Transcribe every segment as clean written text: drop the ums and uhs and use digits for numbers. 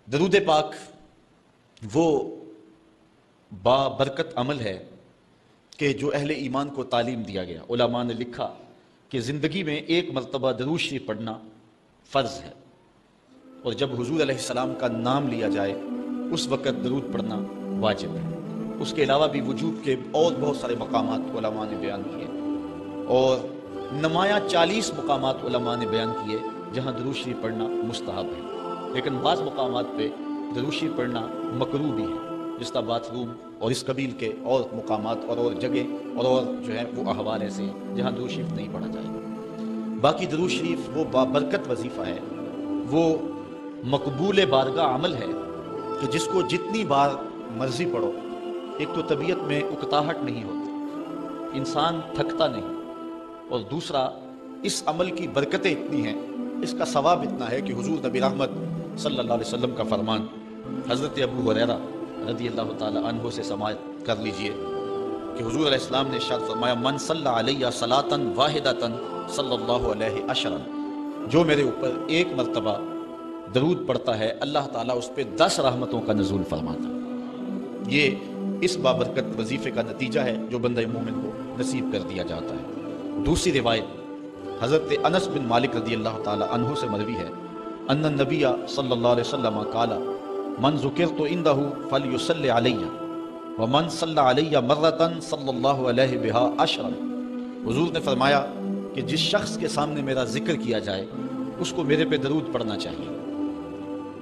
درود پاک وہ بابرکت عمل ہے کہ جو اہل ایمان کو تعلیم دیا گیا۔ علماء نے لکھا کہ زندگی میں ایک مرتبہ درود شریف پڑھنا فرض ہے، اور جب حضور علیہ السلام کا نام لیا جائے اس وقت درود پڑھنا واجب ہے۔ اس کے علاوہ بھی وجوب کے اور بہت سارے مقامات علماء نے بیان کیے، اور نمایاں 40 مقامات علماء نے بیان کیے جہاں درود شریف پڑھنا مستحب ہے، لیکن بعض مقامات پہ درود شریف پڑھنا مکروہ بھی ہے، جس طرح باتھ روم اور اس قبیل کے اور مقامات اور جگہ اور جو ہے وہ احوال ایسے ہیں جہاں درود شریف نہیں پڑھا جائے گا۔ باقی درود شریف وہ بابرکت وظیفہ ہے، وہ مقبول بارگاہ عمل ہے کہ جس کو جتنی بار مرضی پڑھو، ایک تو طبیعت میں اکتاہٹ نہیں ہوتی، انسان تھکتا نہیں، اور دوسرا اس عمل کی برکتیں اتنی ہیں، اس کا ثواب اتنا ہے کہ حضور نبی رحمت صلی اللہ علیہ وسلم کا فرمان حضرت ابو ہریرہ رضی اللہ تعالی عنہ سے سماعت کر لیجئے کہ حضور علیہ السلام نے ارشاد فرمایا من صلی علیہ صلاۃ واحدۃ صلی اللہ علیہ عشرا، جو میرے اوپر ایک مرتبہ درود پڑھتا ہے اللہ تعالیٰ اس پہ 10 رحمتوں کا نزول فرماتا ہے۔ یہ اس بابرکت وظیفے کا نتیجہ ہے جو بندہ مومن کو نصیب کر دیا جاتا ہے۔ دوسری روایت حضرت انس بن مالک رضی اللہ تعالی عنہ سے مروی ہے ان النبی صلی اللہ علیہ وسلم قال من ذکرت عنده فلیصلی علی ومن صلی علی مرۃ صلی اللہ علیہ بها عشرا، حضور نے فرمایا کہ جس شخص کے سامنے میرا ذکر کیا جائے اس کو میرے پہ درود پڑھنا چاہیے،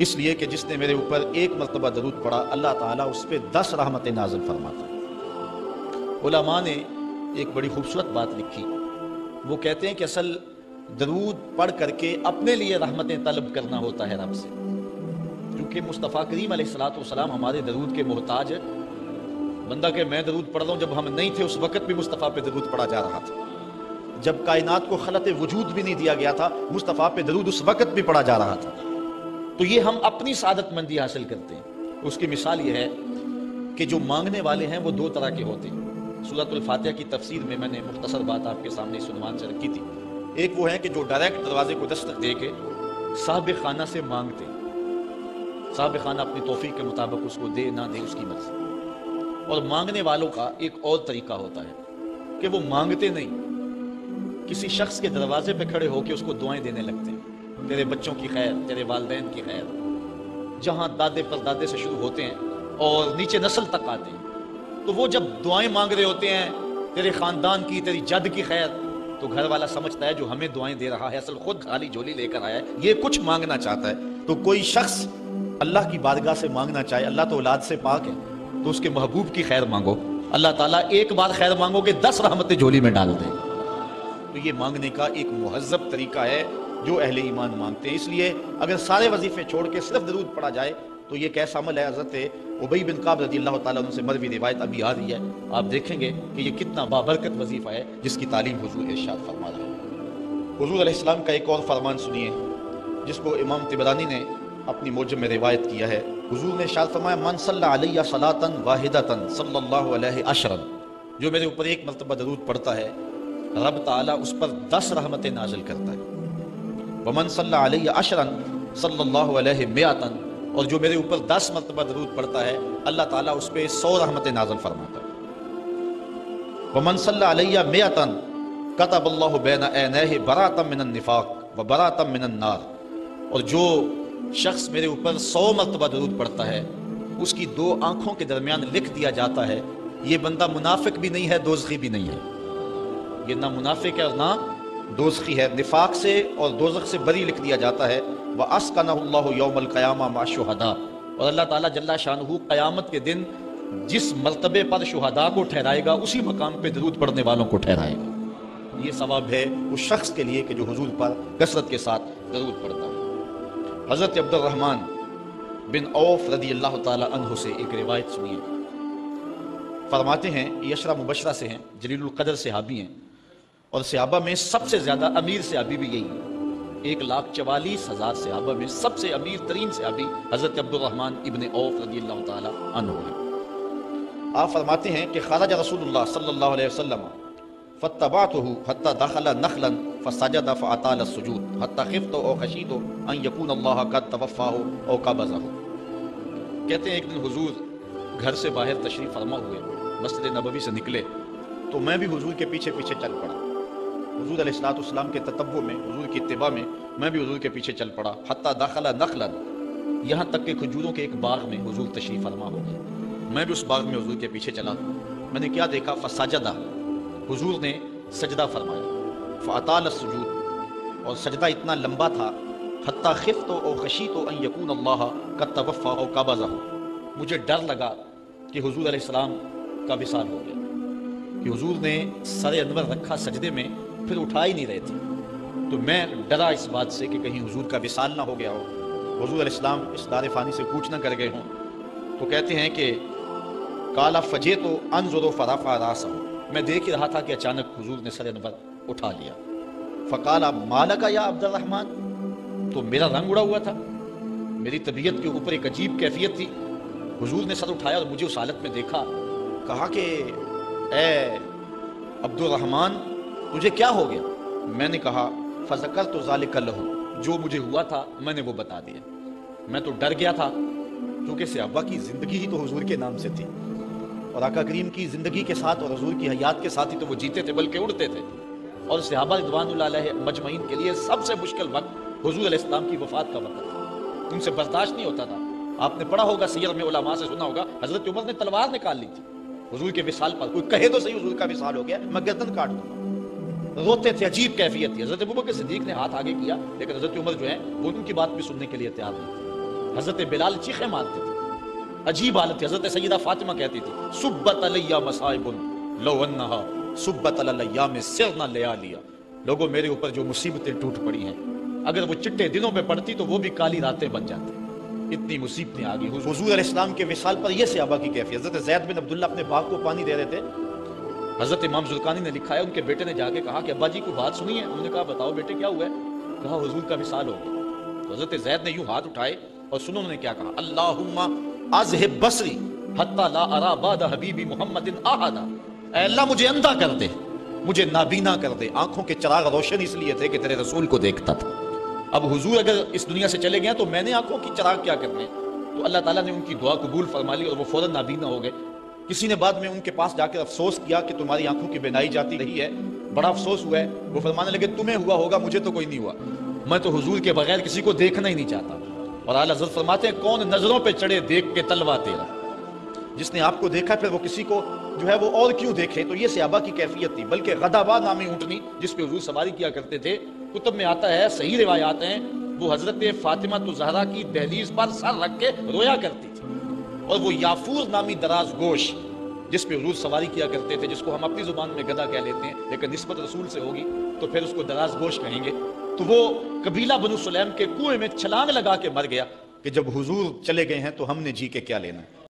اس لیے کہ جس نے میرے اوپر ایک مرتبہ درود پڑھا اللہ تعالیٰ اس پہ 10 رحمتیں نازل فرماتا ہے۔ علماء نے ایک بڑی خوبصورت بات لکھی، وہ کہتے ہیں کہ اصل درود پڑھ کر کے اپنے لیے رحمتیں طلب کرنا ہوتا ہے رب سے، کیونکہ مصطفیٰ کریم علیہ الصلوۃ والسلام ہمارے درود کے محتاج ہے۔ بندہ کہ میں درود پڑھ رہا ہوں، جب ہم نہیں تھے اس وقت بھی مصطفیٰ پہ درود پڑھا جا رہا تھا، جب کائنات کو خلق وجود بھی نہیں دیا گیا تھا مصطفیٰ پہ درود اس وقت بھی پڑھا جا رہا تھا۔ تو یہ ہم اپنی سعادت مندی حاصل کرتے ہیں۔ اس کی مثال یہ ہے کہ جو مانگنے والے ہیں وہ 2 طرح کے ہوتے ہیں۔ سورۃ الفاتحہ کی تفسیر میں نے مختصر بات آپ کے سامنے اس عنوان سے رکھی تھی۔ ایک وہ ہے کہ جو ڈائریکٹ دروازے کو دستک دے کے صاحب خانہ سے مانگتے، صاحب خانہ اپنی توفیق کے مطابق اس کو دے نہ دے اس کی مرضی۔ اور مانگنے والوں کا ایک اور طریقہ ہوتا ہے کہ وہ مانگتے نہیں، کسی شخص کے دروازے پہ کھڑے ہو کے اس کو دعائیں دینے لگتے ہیں، تیرے بچوں کی خیر، تیرے والدین کی خیر، جہاں دادے پر دادے سے شروع ہوتے ہیں اور نیچے نسل تک آتے ہیں۔ تو وہ جب دعائیں مانگ رہے ہوتے ہیں تیرے خاندان کی، تیری جد کی خیر، تو گھر والا سمجھتا ہے جو ہمیں دعائیں دے رہا ہے اصل خود خالی جھولی لے کر آیا ہے، یہ کچھ مانگنا چاہتا ہے۔ تو کوئی شخص اللہ کی بارگاہ سے مانگنا چاہے، اللہ تو اولاد سے پاک ہے، تو اس کے محبوب کی خیر مانگو، اللہ تعالیٰ ایک بار خیر مانگو کہ 10 رحمتیں جھولی میں ڈال دیں۔ تو یہ مانگنے کا ایک مہذب طریقہ ہے جو اہل ایمان مانگتے ہیں۔ اس لیے اگر سارے وظیفے چھوڑ کے صرف درود پڑھا جائے تو یہ کیسا عمل ہے۔ حضرت ابی بن کعب رضی اللہ تعالیٰ عنہ سے مروی روایت ابھی آ رہی ہے، آپ دیکھیں گے کہ یہ کتنا بابرکت وظیفہ ہے جس کی تعلیم حضور ارشاد فرما رہے ہیں۔ حضور علیہ السلام کا ایک اور فرمان سنیے جس کو امام طبرانی نے اپنی موجم میں روایت کیا ہے۔ حضور نے ارشاد فرمایا من صلی علیہ صلاۃ واحدۃ صلی اللہ علیہ عشرا، جو میرے اوپر ایک مرتبہ درود پڑھتا ہے رب تعالیٰ اس پر 10 رحمتیں نازل کرتا ہے۔ ومن صلی علیہ عشرا صلی اللہ علیہ مئۃ، اور جو میرے اوپر 10 مرتبہ درود پڑھتا ہے اللہ تعالیٰ اس پہ 100 رحمتیں نازل فرماتا ہے۔ ومن صلی علیہ مئۃ کتب اللہ بین عینیہ براۃ من النفاق وبراۃ من النار، اور جو شخص میرے اوپر 100 مرتبہ درود پڑھتا ہے اس کی 2 آنکھوں کے درمیان لکھ دیا جاتا ہے یہ بندہ منافق بھی نہیں ہے دوزخی بھی نہیں ہے، یہ نہ منافق ہے اور نہ دوزخی ہے، نفاق سے اور دوزخ سے بری لکھ دیا جاتا ہے۔ وَأَسْكَنَهُ اللَّهُ يَوْمَ الْقِيَامَةِ مَعَ الشُّهَدَاءِ، اور اللہ تعالیٰ جل شانہ قیامت کے دن جس مرتبے پر شہداء کو ٹھہرائے گا اسی مقام پہ درود پڑھنے والوں کو ٹھہرائے گا۔ یہ ثواب ہے اس شخص کے لیے کہ جو حضور پر کثرت کے ساتھ درود پڑھتا ہے۔ حضرت عبد الرحمن بن عوف رضی اللہ تعالی عنہ سے ایک روایت سنیے، فرماتے ہیں یہ عشرہ مبشرہ سے ہیں، جلیل القدر صحابی ہیں، اور صحابہ میں سب سے زیادہ امیر صحابی بھی یہی ہے۔ 1,44,000 صحابہ میں سب سے امیر ترین صحابی حضرت عبد الرحمن ابن عوف رضی اللہ تعالی عنہ ہیں۔ آپ فرماتے ہیں کہ خرج رسول اللہ صلی اللہ علیہ وسلم فاتبعته حتى دخل نخلا فسجد فاطال السجود حتى خفت او خشيت ان يكون الله قد توفاه او قبضه، کہتے ہیں ایک دن حضور گھر سے باہر تشریف فرما ہوئے، مسجد نبوی سے نکلے تو میں بھی حضور کے پیچھے پیچھے چل پڑا۔ حضور علیہ الصلوۃ والسلام کے تتبع میں، حضور کی اتباع میں میں بھی حضور کے پیچھے چل پڑا۔ حتیٰ دخل نخلا، یہاں تک کہ کھجوروں کے ایک باغ میں حضور تشریف فرما ہو گئے، میں بھی اس باغ میں حضور کے پیچھے چلا۔ میں نے کیا دیکھا؟ فسجدہ، حضور نے سجدہ فرمایا، فاطال السجود، اور سجدہ اتنا لمبا تھا، حتیٰ خفت او خشیت ان یکون اللہ قد توفی او قبضہ، مجھے ڈر لگا کہ حضور علیہ السلام کا وصال ہو گیا، کہ حضور نے سر انور رکھا سجدے میں، پھر اٹھا ہی نہیں رہے تھے، تو میں ڈرا اس بات سے کہ کہیں حضور کا وصال نہ ہو گیا ہو، حضور علیہ السلام اس دار فانی سے کوچ نہ کر گئے ہوں۔ تو کہتے ہیں کہ قال فجئت انظر فرفع راسہ، میں دیکھ ہی رہا تھا کہ اچانک حضور نے سر انور اٹھا لیا۔ فقال ما لک یا عبد الرحمن، تو میرا رنگ اڑا ہوا تھا، میری طبیعت کے اوپر ایک عجیب کیفیت تھی۔ حضور نے سر اٹھایا اور مجھے اس حالت میں دیکھا، کہا کہ اے عبد الرحمن تجھے کیا ہو گیا؟ میں نے کہا فذکرت ذلک لہ، جو مجھے ہوا تھا میں نے وہ بتا دیا۔ میں تو ڈر گیا تھا کیونکہ صحابہ کی زندگی ہی تو حضور کے نام سے تھی، اور آقا کریم کی زندگی کے ساتھ اور حضور کی حیات کے ساتھ ہی تو وہ جیتے تھے بلکہ اڑتے تھے، اور صحابہ رضوان اللہ علیہ مجمعین کے لیے سب سے مشکل وقت حضور علیہ السلام کی وفات کا وقت تھا، ان سے برداشت نہیں ہوتا تھا۔ آپ نے پڑھا ہوگا سیر میں، علماء سے سنا ہوگا، حضرت عمر نے تلوار نکال لی تھی حضور کے وصال پر، کوئی کہے تو صحیح حضور کا وصال ہو گیا، میں گردن کاٹ دوں گا، روتے تھے، عجیب کیفیت تھی۔ حضرت ابوبکر صدیق نے ہاتھ آگے کیا، لیکن حضرت عمر جو ہیں وہ ان کی بات بھی سننے کے لیے تیار نہیں تھے۔ حضرت بلال چیخیں مارتے تھے، عجیب حالت تھی۔ حضرت سیدہ فاطمہ کہتی تھی سبت علیہ مصائب لو انہا سبت علی الایام سرنا لیالیا، لوگوں میرے اوپر جو مصیبتیں ٹوٹ پڑی ہیں، اگر وہ چٹے دنوں میں پڑتی تو وہ بھی کالی راتیں بن جاتی، اتنی مصیبتیں آ گئی۔ حضور علیہ السلام کے وصال پر یہ صحابہ کی کیفیت۔ حضرت زید بن عبداللہ اپنے باغ کو پانی دے رہے تھے، حضرت امام زرقانی نے لکھا ہے ان کے بیٹے نے جا کے کہا کہ ابا جی کو بات سنی ہے؟ انہوں نے کہا بتاؤ بیٹے کیا ہوا ہے؟ کہا حضور کا وصال ہو گیا۔ تو حضرت زید نے یوں ہاتھ اٹھائے اور سنو انہوں نے کیا کہا، اللہم اذہب بصری حتی لا ارا بعد حبیبی محمد احدا، اے اللہ مجھے اندھا کر دے، مجھے نابینا کر دے۔ آنکھوں کے چراغ روشن اس لیے تھے کہ تیرے رسول کو دیکھتا تھا، اب حضور اگر اس دنیا سے چلے گئے تو میں نے آنکھوں کی چراغ کیا کرنے؟ تو اللہ تعالیٰ نے ان کی دعا قبول فرما لی اور وہ فوراً نابینا ہو گئے۔ کسی نے بعد میں ان کے پاس جا کر افسوس کیا کہ تمہاری آنکھوں کی بینائی جاتی رہی ہے، بڑا افسوس ہوا ہے۔ وہ فرمانے لگے تمہیں ہوا ہوگا، مجھے تو کوئی نہیں ہوا، میں تو حضور کے بغیر کسی کو دیکھنا ہی نہیں چاہتا۔ اور اعلیٰ حضرت فرماتے ہیں کون نظروں پہ چڑھے دیکھ کے تلوا تیرا، جس نے آپ کو دیکھا پھر وہ کسی کو جو ہے وہ اور کیوں دیکھے؟ تو یہ صحابہ کی کیفیت تھی۔ بلکہ غدابہ نامی اونٹنی جس پہ حضور سواری کیا کرتے تھے، کتب میں آتا ہے، صحیح روایات ہیں، وہ حضرت فاطمہ الزہرا کی دہلیز پر سر رکھ کے رویا کرتی تھی، اور وہ یافور نامی دراز گوش جس پہ حضور سواری کیا کرتے تھے، جس کو ہم اپنی زبان میں گدھا کہہ لیتے ہیں لیکن نسبت رسول سے ہوگی تو پھر اس کو دراز گوش کہیں گے، تو وہ قبیلہ بنو سلیم کے کنویں میں چھلانگ لگا کے مر گیا کہ جب حضور چلے گئے ہیں تو ہم نے جی کے کیا لینا ہے۔